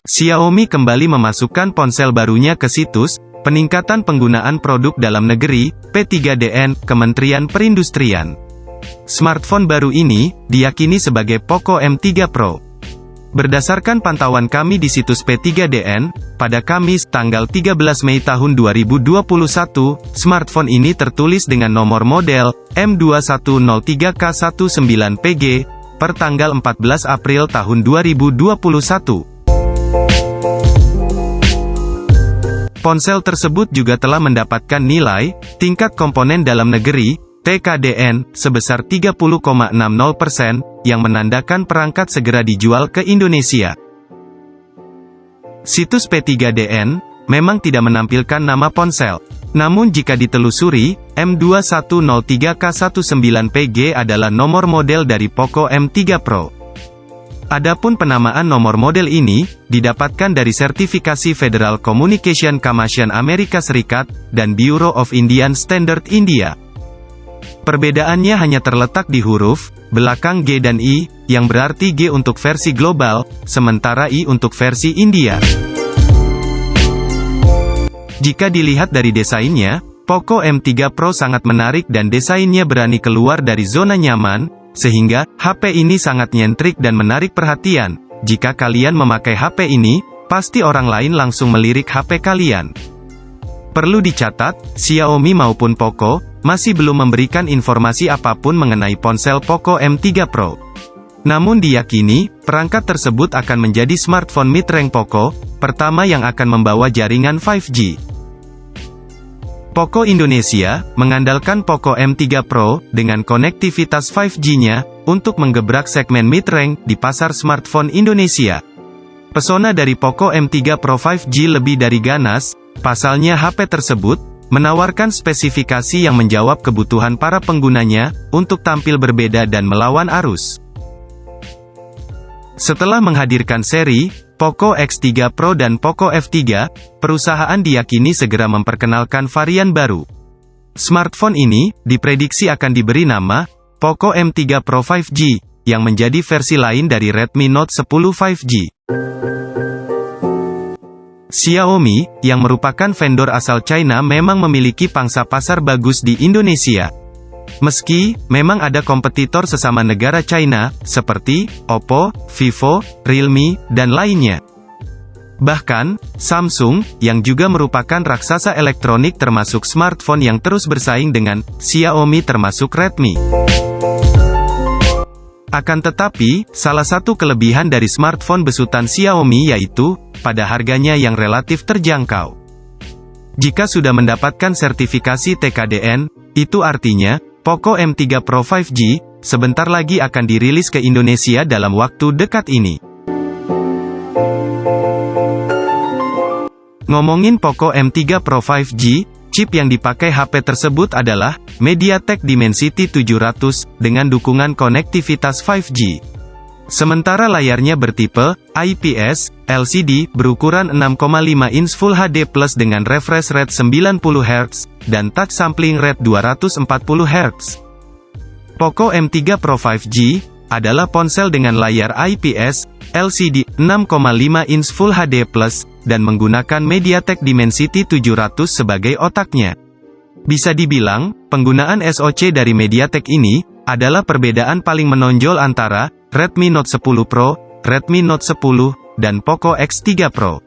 Xiaomi kembali memasukkan ponsel barunya ke situs peningkatan penggunaan produk dalam negeri P3DN Kementerian Perindustrian. Smartphone baru ini diyakini sebagai Poco M3 Pro. Berdasarkan pantauan kami di situs P3DN, pada Kamis tanggal 13 Mei tahun 2021, smartphone ini tertulis dengan nomor model M2103K19PG per tanggal 14 April tahun 2021. Ponsel tersebut juga telah mendapatkan nilai tingkat komponen dalam negeri TKDN sebesar 30,60%, yang menandakan perangkat segera dijual ke Indonesia. Situs P3DN memang tidak menampilkan nama ponsel. Namun jika ditelusuri, M2103K19PG adalah nomor model dari Poco M3 Pro. Adapun penamaan nomor model ini didapatkan dari sertifikasi Federal Communication Commission Amerika Serikat dan Bureau of Indian Standard India. Perbedaannya hanya terletak di huruf belakang G dan I, yang berarti G untuk versi global, sementara I untuk versi India. Jika dilihat dari desainnya, Poco M3 Pro sangat menarik dan desainnya berani keluar dari zona nyaman, sehingga HP ini sangat nyentrik dan menarik perhatian. Jika kalian memakai HP ini, pasti orang lain langsung melirik HP kalian. Perlu dicatat, Xiaomi maupun Poco masih belum memberikan informasi apapun mengenai ponsel Poco M3 Pro. Namun diyakini, perangkat tersebut akan menjadi smartphone mid-range Poco pertama yang akan membawa jaringan 5G. Poco Indonesia mengandalkan Poco M3 Pro dengan konektivitas 5G-nya untuk menggebrak segmen mid-range di pasar smartphone Indonesia. Pesona dari Poco M3 Pro 5G lebih dari ganas. Pasalnya HP tersebut menawarkan spesifikasi yang menjawab kebutuhan para penggunanya untuk tampil berbeda dan melawan arus. Setelah menghadirkan seri Poco X3 Pro dan Poco F3, perusahaan diyakini segera memperkenalkan varian baru. Smartphone ini diprediksi akan diberi nama Poco M3 Pro 5G, yang menjadi versi lain dari Redmi Note 10 5G. Xiaomi, yang merupakan vendor asal China, memang memiliki pangsa pasar bagus di Indonesia. Meski memang ada kompetitor sesama negara China, seperti Oppo, Vivo, Realme, dan lainnya. Bahkan, Samsung, yang juga merupakan raksasa elektronik termasuk smartphone yang terus bersaing dengan Xiaomi termasuk Redmi. Akan tetapi, salah satu kelebihan dari smartphone besutan Xiaomi yaitu, pada harganya yang relatif terjangkau. Jika sudah mendapatkan sertifikasi TKDN, itu artinya, Poco M3 Pro 5G, sebentar lagi akan dirilis ke Indonesia dalam waktu dekat ini. Ngomongin Poco M3 Pro 5G, chip yang dipakai HP tersebut adalah MediaTek Dimensity 700, dengan dukungan konektivitas 5G. Sementara layarnya bertipe IPS LCD berukuran 6,5 inch Full HD Plus dengan refresh rate 90 Hz dan touch sampling rate 240 Hz. Poco M3 Pro 5G adalah ponsel dengan layar IPS LCD 6,5 inch Full HD Plus dan menggunakan MediaTek Dimensity 700 sebagai otaknya. Bisa dibilang, penggunaan SoC dari MediaTek ini adalah perbedaan paling menonjol antara Redmi Note 10 Pro, Redmi Note 10, dan Poco X3 Pro.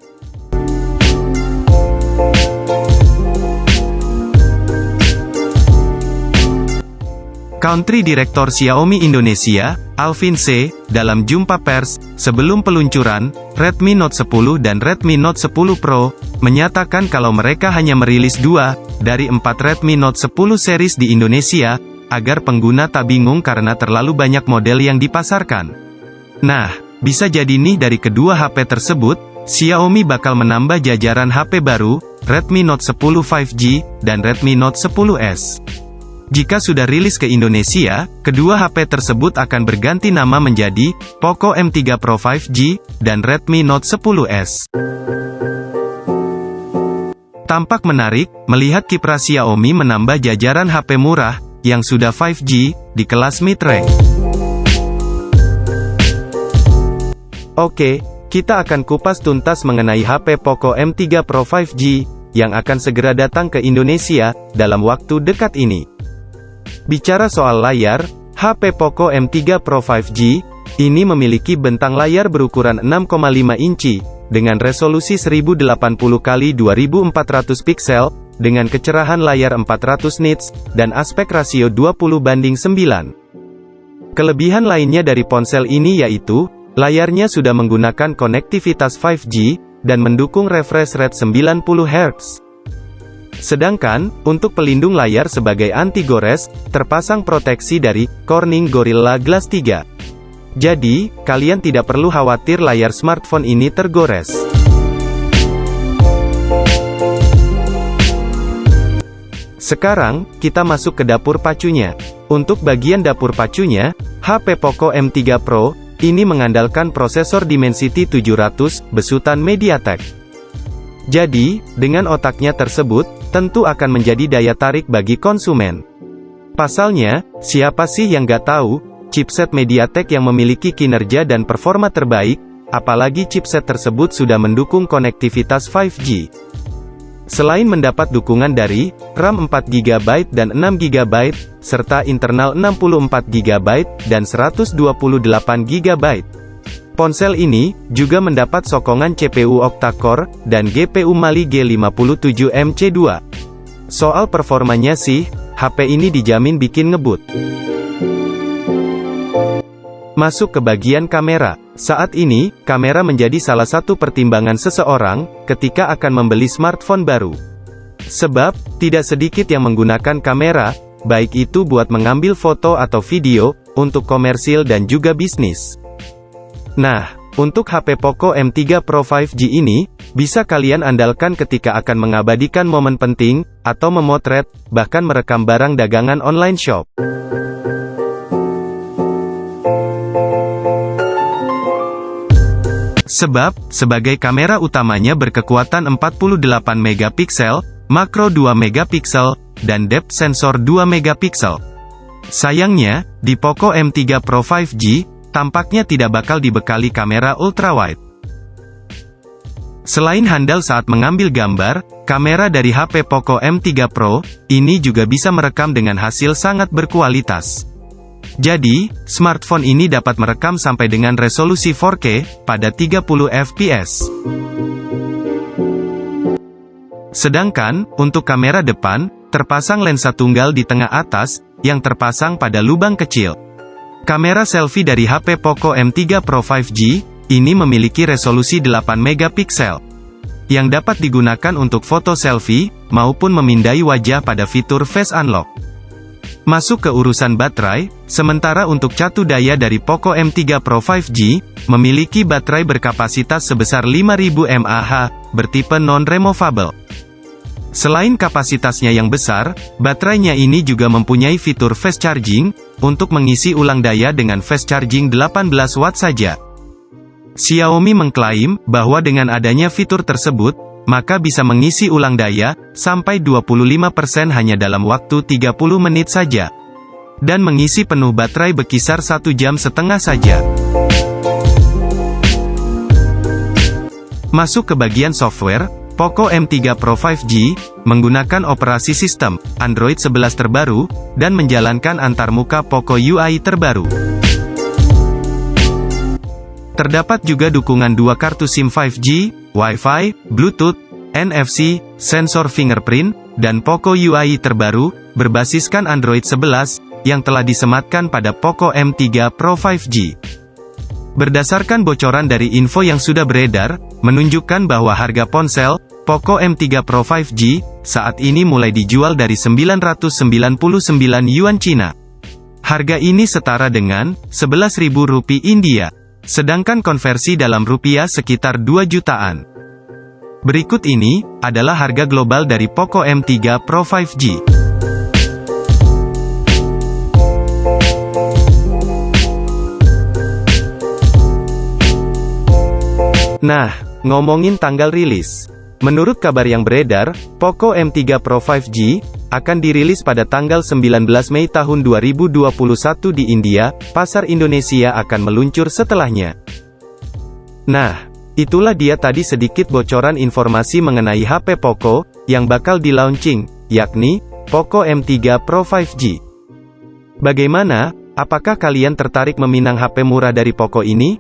Country Director Xiaomi Indonesia, Alvin C., dalam jumpa pers sebelum peluncuran Redmi Note 10 dan Redmi Note 10 Pro, menyatakan kalau mereka hanya merilis 2 dari 4 Redmi Note 10 series di Indonesia, agar pengguna tak bingung karena terlalu banyak model yang dipasarkan. Nah, bisa jadi nih dari kedua HP tersebut, Xiaomi bakal menambah jajaran HP baru, Redmi Note 10 5G, dan Redmi Note 10s. Jika sudah rilis ke Indonesia, kedua HP tersebut akan berganti nama menjadi Poco M3 Pro 5G, dan Redmi Note 10s. Tampak menarik, melihat kiprah Xiaomi menambah jajaran HP murah, yang sudah 5G, di kelas mid-range. Oke, kita akan kupas tuntas mengenai HP Poco M3 Pro 5G, yang akan segera datang ke Indonesia, dalam waktu dekat ini. Bicara soal layar, HP Poco M3 Pro 5G, ini memiliki bentang layar berukuran 6,5 inci, dengan resolusi 1080x2400 piksel, dengan kecerahan layar 400 nits, dan aspek rasio 20:9. Kelebihan lainnya dari ponsel ini yaitu, layarnya sudah menggunakan konektivitas 5G, dan mendukung refresh rate 90 Hz. Sedangkan, untuk pelindung layar sebagai anti-gores, terpasang proteksi dari Corning Gorilla Glass 3. Jadi, kalian tidak perlu khawatir layar smartphone ini tergores. Sekarang, kita masuk ke dapur pacunya. Untuk bagian dapur pacunya, HP Poco M3 Pro, ini mengandalkan prosesor Dimensity 700, besutan MediaTek. Jadi, dengan otaknya tersebut, tentu akan menjadi daya tarik bagi konsumen. Pasalnya, siapa sih yang nggak tahu, chipset MediaTek yang memiliki kinerja dan performa terbaik, apalagi chipset tersebut sudah mendukung konektivitas 5G. Selain mendapat dukungan dari RAM 4GB dan 6GB, serta internal 64GB dan 128GB. Ponsel ini juga mendapat sokongan CPU octa-core dan GPU Mali G57MC2. Soal performanya sih, HP ini dijamin bikin ngebut. Masuk ke bagian kamera. Saat ini, kamera menjadi salah satu pertimbangan seseorang, ketika akan membeli smartphone baru. Sebab, tidak sedikit yang menggunakan kamera, baik itu buat mengambil foto atau video, untuk komersil dan juga bisnis. Nah, untuk HP Poco M3 Pro 5G ini, bisa kalian andalkan ketika akan mengabadikan momen penting, atau memotret, bahkan merekam barang dagangan online shop. Sebab, sebagai kamera utamanya berkekuatan 48 megapiksel, makro 2 megapiksel, dan depth sensor 2 megapiksel. Sayangnya, di Poco M3 Pro 5G, tampaknya tidak bakal dibekali kamera ultrawide. Selain handal saat mengambil gambar, kamera dari HP Poco M3 Pro, ini juga bisa merekam dengan hasil sangat berkualitas. Jadi, smartphone ini dapat merekam sampai dengan resolusi 4K, pada 30 fps. Sedangkan, untuk kamera depan, terpasang lensa tunggal di tengah atas, yang terpasang pada lubang kecil. Kamera selfie dari HP Poco M3 Pro 5G, ini memiliki resolusi 8 megapiksel, yang dapat digunakan untuk foto selfie, maupun memindai wajah pada fitur Face Unlock. Masuk ke urusan baterai, sementara untuk catu daya dari Poco M3 Pro 5G, memiliki baterai berkapasitas sebesar 5000 mAh, bertipe non-removable. Selain kapasitasnya yang besar, baterainya ini juga mempunyai fitur fast charging, untuk mengisi ulang daya dengan fast charging 18 watt saja. Xiaomi mengklaim, bahwa dengan adanya fitur tersebut, maka bisa mengisi ulang daya, sampai 25% hanya dalam waktu 30 menit saja. Dan mengisi penuh baterai berkisar 1,5 jam saja. Masuk ke bagian software, Poco M3 Pro 5G, menggunakan operasi sistem Android 11 terbaru, dan menjalankan antarmuka Poco UI terbaru. Terdapat juga dukungan 2 kartu SIM 5G, Wi-Fi, Bluetooth, NFC, sensor fingerprint, dan Poco UI terbaru, berbasiskan Android 11, yang telah disematkan pada Poco M3 Pro 5G. Berdasarkan bocoran dari info yang sudah beredar, menunjukkan bahwa harga ponsel Poco M3 Pro 5G, saat ini mulai dijual dari 999 Yuan Cina. Harga ini setara dengan 11.000 rupiah India. Sedangkan konversi dalam rupiah sekitar 2 jutaan. Berikut ini, adalah harga global dari Poco M3 Pro 5G. Nah, ngomongin tanggal rilis. Menurut kabar yang beredar, Poco M3 Pro 5G, akan dirilis pada tanggal 19 Mei tahun 2021 di India, pasar Indonesia akan meluncur setelahnya. Nah, Itulah dia tadi sedikit bocoran informasi mengenai HP Poco, yang bakal di-launching, yakni, Poco M3 Pro 5G. Bagaimana? Apakah kalian tertarik meminang HP murah dari Poco ini?